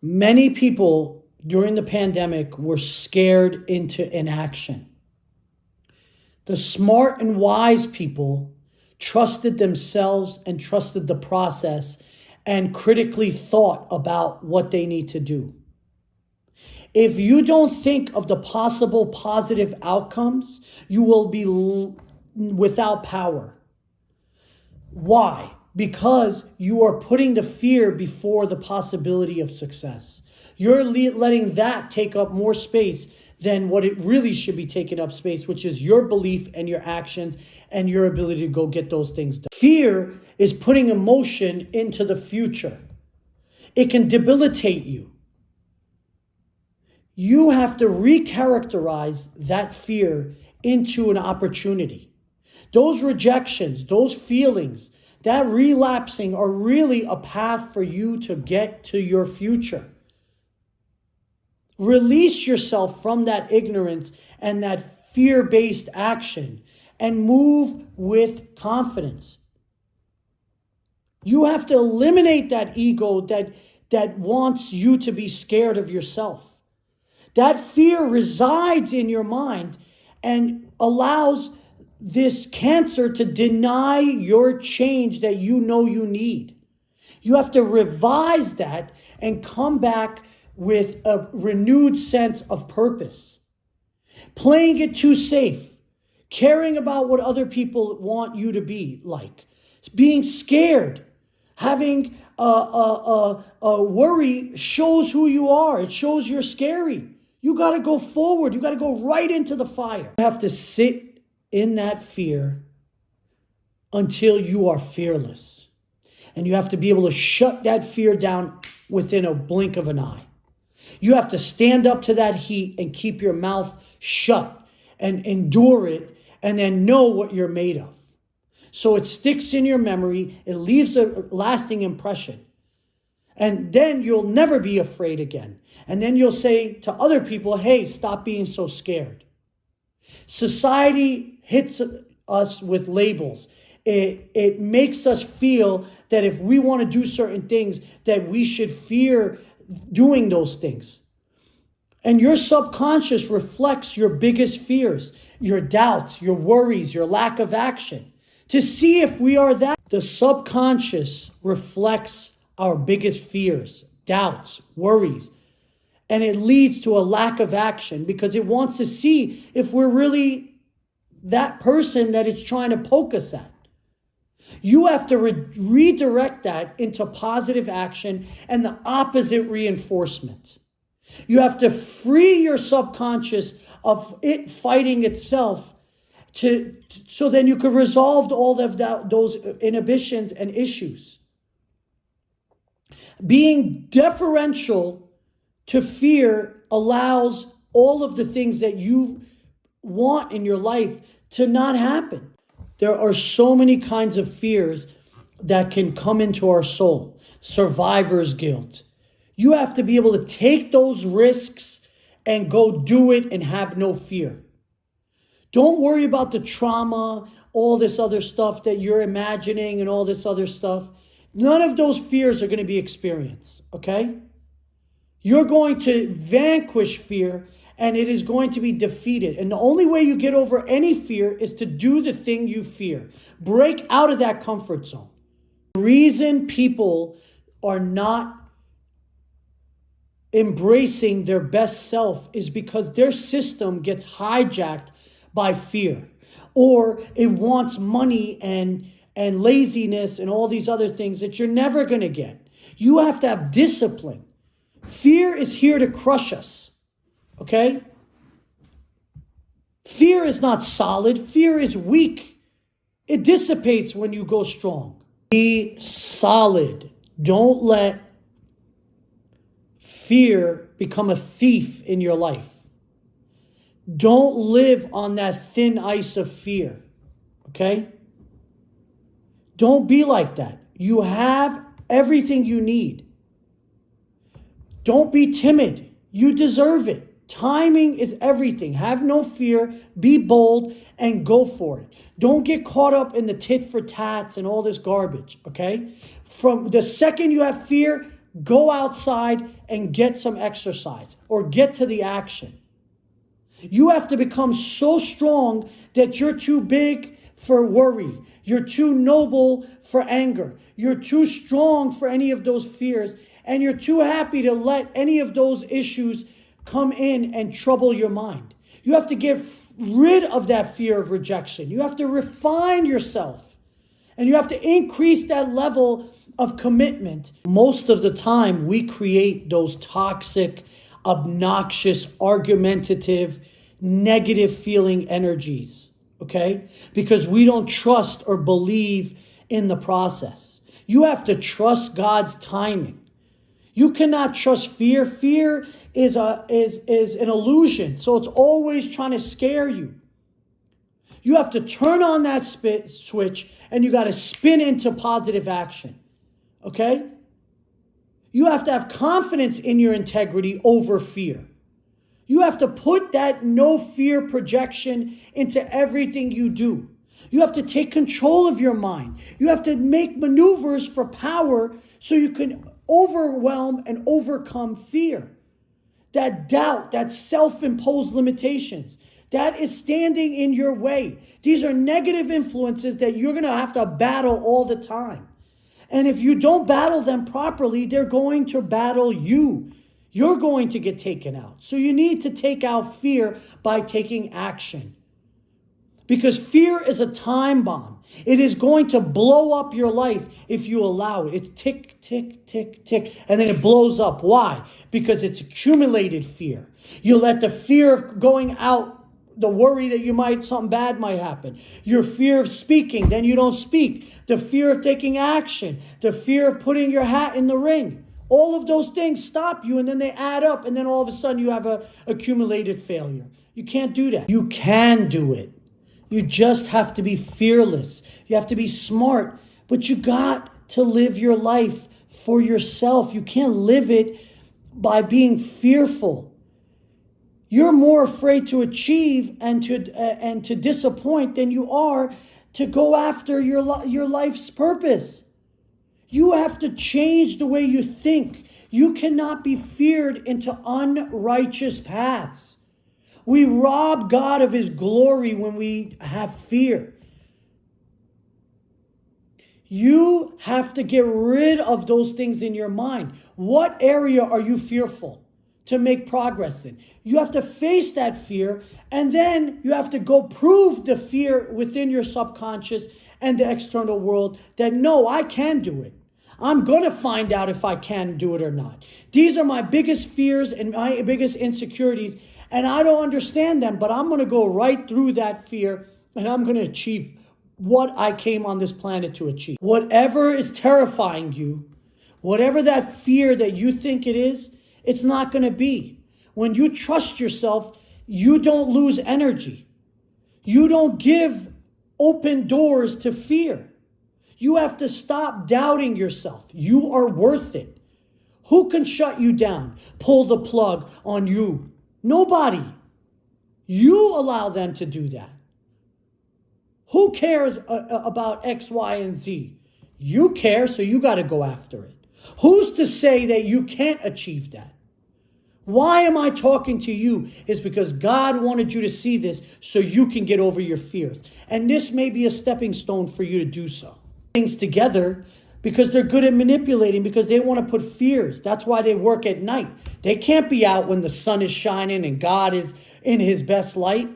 Many people during the pandemic were scared into inaction. The smart and wise people trusted themselves and trusted the process and critically thought about what they need to do. If you don't think of the possible positive outcomes, you will be without power. Why? Because you are putting the fear before the possibility of success. You're letting that take up more space than what it really should be taking up space, which is your belief and your actions and your ability to go get those things done. Fear is putting emotion into the future. It can debilitate you. You have to recharacterize that fear into an opportunity. Those rejections, those feelings, that relapsing are really a path for you to get to your future. Release yourself from that ignorance and that fear-based action and move with confidence. You have to eliminate that ego that wants you to be scared of yourself. That fear resides in your mind and allows this cancer to deny your change that you know you need. You have to revise that and come back with a renewed sense of purpose. Playing it too safe, caring about what other people want you to be like, being scared, having a worry shows who you are. It shows you're scary. You got to go forward. You got to go right into the fire. You have to sit in that fear until you are fearless. And you have to be able to shut that fear down within a blink of an eye. You have to stand up to that heat and keep your mouth shut and endure it and then know what you're made of. So it sticks in your memory. It leaves a lasting impression. And then you'll never be afraid again. And then you'll say to other people, hey, stop being so scared. Society hits us with labels. It makes us feel that if we want to do certain things, that we should fear doing those things. And your subconscious reflects your biggest fears, your doubts, your worries, your lack of action. To see if we are that, the subconscious reflects our biggest fears, doubts, worries. And it leads to a lack of action because it wants to see if we're really that person that it's trying to poke us at. You have to redirect that into positive action and the opposite reinforcement. You have to free your subconscious of it fighting itself so then you can resolve all of those inhibitions and issues. Being deferential to fear allows all of the things that you want in your life to not happen. There are so many kinds of fears that can come into our soul. Survivor's guilt. You have to be able to take those risks and go do it and have no fear. Don't worry about the trauma, all this other stuff that you're imagining and all this other stuff. None of those fears are going to be experienced, okay? You're going to vanquish fear and it is going to be defeated. And the only way you get over any fear is to do the thing you fear. Break out of that comfort zone. The reason people are not embracing their best self is because their system gets hijacked by fear. Or it wants money and laziness and all these other things that you're never going to get. You have to have discipline. Fear is here to crush us. Okay? Fear is not solid. Fear is weak. It dissipates when you go strong. Be solid. Don't let fear become a thief in your life. Don't live on that thin ice of fear. Okay? Don't be like that. You have everything you need. Don't be timid. You deserve it. Timing is everything. Have no fear. Be bold and go for it. Don't get caught up in the tit for tats and all this garbage, okay? From the second you have fear, go outside and get some exercise or get to the action. You have to become so strong that you're too big for worry. You're too noble for anger. You're too strong for any of those fears. And you're too happy to let any of those issues come in and trouble your mind. You have to get rid of that fear of rejection. You have to refine yourself. And you have to increase that level of commitment. Most of the time, we create those toxic, obnoxious, argumentative, negative feeling energies, okay? Because we don't trust or believe in the process. You have to trust God's timing. You cannot trust fear. Fear is an illusion, so it's always trying to scare you. You have to turn on that switch and you got to spin into positive action, okay? You have to have confidence in your integrity over fear. You have to put that no fear projection into everything you do. You have to take control of your mind. You have to make maneuvers for power so you can overwhelm and overcome fear. That doubt, that self-imposed limitations, that is standing in your way. These are negative influences that you're going to have to battle all the time. And if you don't battle them properly, they're going to battle you. You're going to get taken out. So you need to take out fear by taking action. Because fear is a time bomb. It is going to blow up your life if you allow it. It's tick, tick, tick, tick, and then it blows up. Why? Because it's accumulated fear. You let the fear of going out, the worry that something bad might happen. Your fear of speaking, then you don't speak. The fear of taking action. The fear of putting your hat in the ring. All of those things stop you, and then they add up, and then all of a sudden you have an accumulated failure. You can't do that. You can do it. You just have to be fearless. You have to be smart, but you got to live your life for yourself. You can't live it by being fearful. You're more afraid to achieve and to disappoint than you are to go after your life's purpose. You have to change the way you think. You cannot be feared into unrighteous paths. We rob God of his glory when we have fear. You have to get rid of those things in your mind. What area are you fearful to make progress in? You have to face that fear, and then you have to go prove the fear within your subconscious and the external world that no, I can do it. I'm going to find out if I can do it or not. These are my biggest fears and my biggest insecurities, and I don't understand them, but I'm going to go right through that fear, and I'm going to achieve what I came on this planet to achieve. Whatever is terrifying you, whatever that fear that you think it is, it's not going to be. When you trust yourself, you don't lose energy. You don't give open doors to fear. You have to stop doubting yourself. You are worth it. Who can shut you down, pull the plug on you? Nobody. You allow them to do that. Who cares about X, Y, and Z? You care, so you got to go after it. Who's to say that you can't achieve that? Why am I talking to you? It's because God wanted you to see this so you can get over your fears. And this may be a stepping stone for you to do so. Things together because they're good at manipulating, because they want to put fears. That's why they work at night. They can't be out when the sun is shining and God is in his best light.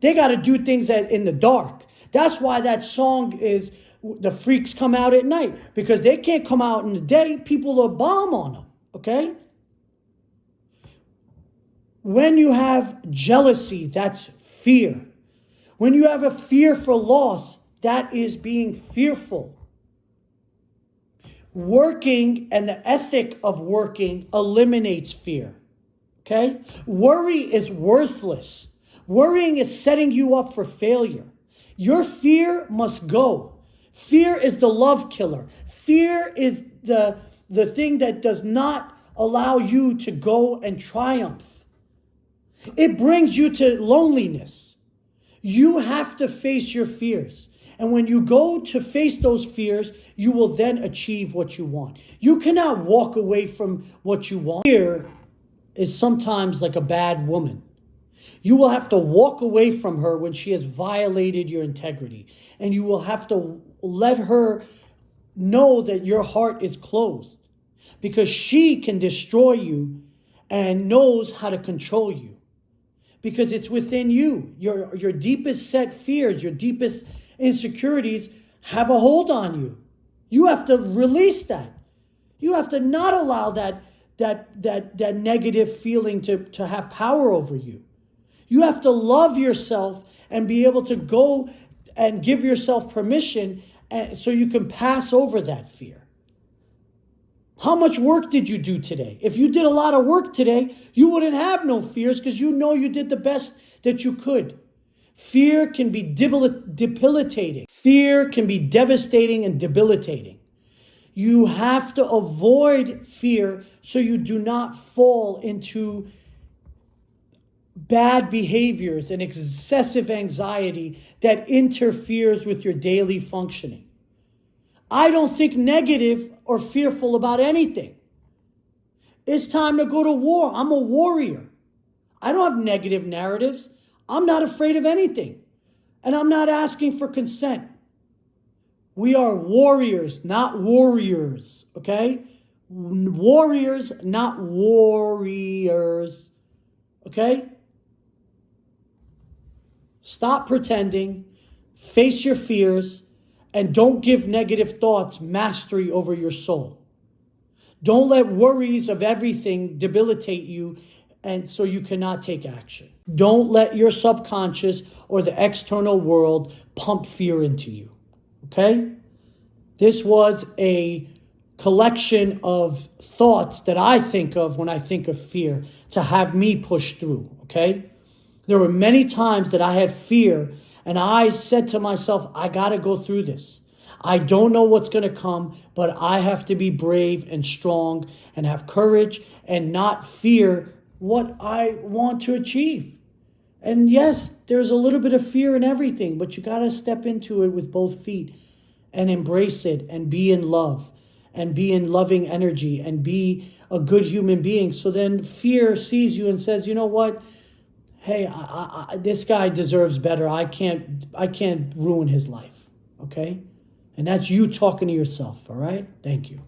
They got to do things in the dark. That's why that song is, the freaks come out at night, because they can't come out in the day. People will bomb on them, okay? When you have jealousy, that's fear. When you have a fear for loss, that is being fearful. Working and the ethic of working eliminates fear, okay? Worry is worthless. Worrying is setting you up for failure. Your fear must go. Fear is the love killer. Fear is the thing that does not allow you to go and triumph. It brings you to loneliness. You have to face your fears. And when you go to face those fears, you will then achieve what you want. You cannot walk away from what you want. Fear is sometimes like a bad woman. You will have to walk away from her when she has violated your integrity. And you will have to let her know that your heart is closed, because she can destroy you and knows how to control you, because it's within you. Your deepest set fears, your deepest insecurities have a hold on you. You have to release that. You have to not allow that negative feeling to have power over you. You have to love yourself and be able to go and give yourself permission so you can pass over that fear. How much work did you do today? If you did a lot of work today, you wouldn't have no fears, because you know you did the best that you could. Fear can be debilitating. Fear can be devastating and debilitating. You have to avoid fear so you do not fall into bad behaviors and excessive anxiety that interferes with your daily functioning. I don't think negative or fearful about anything. It's time to go to war. I'm a warrior. I don't have negative narratives. I'm not afraid of anything. And I'm not asking for consent. We are warriors, not warriors, okay? Warriors, not warriors, okay? Stop pretending, face your fears, and don't give negative thoughts mastery over your soul. Don't let worries of everything debilitate you, and so you cannot take action. Don't let your subconscious or the external world pump fear into you, okay? This was a collection of thoughts that I think of when I think of fear to have me push through, okay? There were many times that I had fear, and I said to myself, I got to go through this. I don't know what's going to come, but I have to be brave and strong and have courage and not fear what I want to achieve. And yes, there's a little bit of fear in everything, but you got to step into it with both feet and embrace it and be in love and be in loving energy and be a good human being. So then fear sees you and says, you know what? Hey, this guy deserves better. I can't ruin his life, okay? And that's you talking to yourself, all right? Thank you.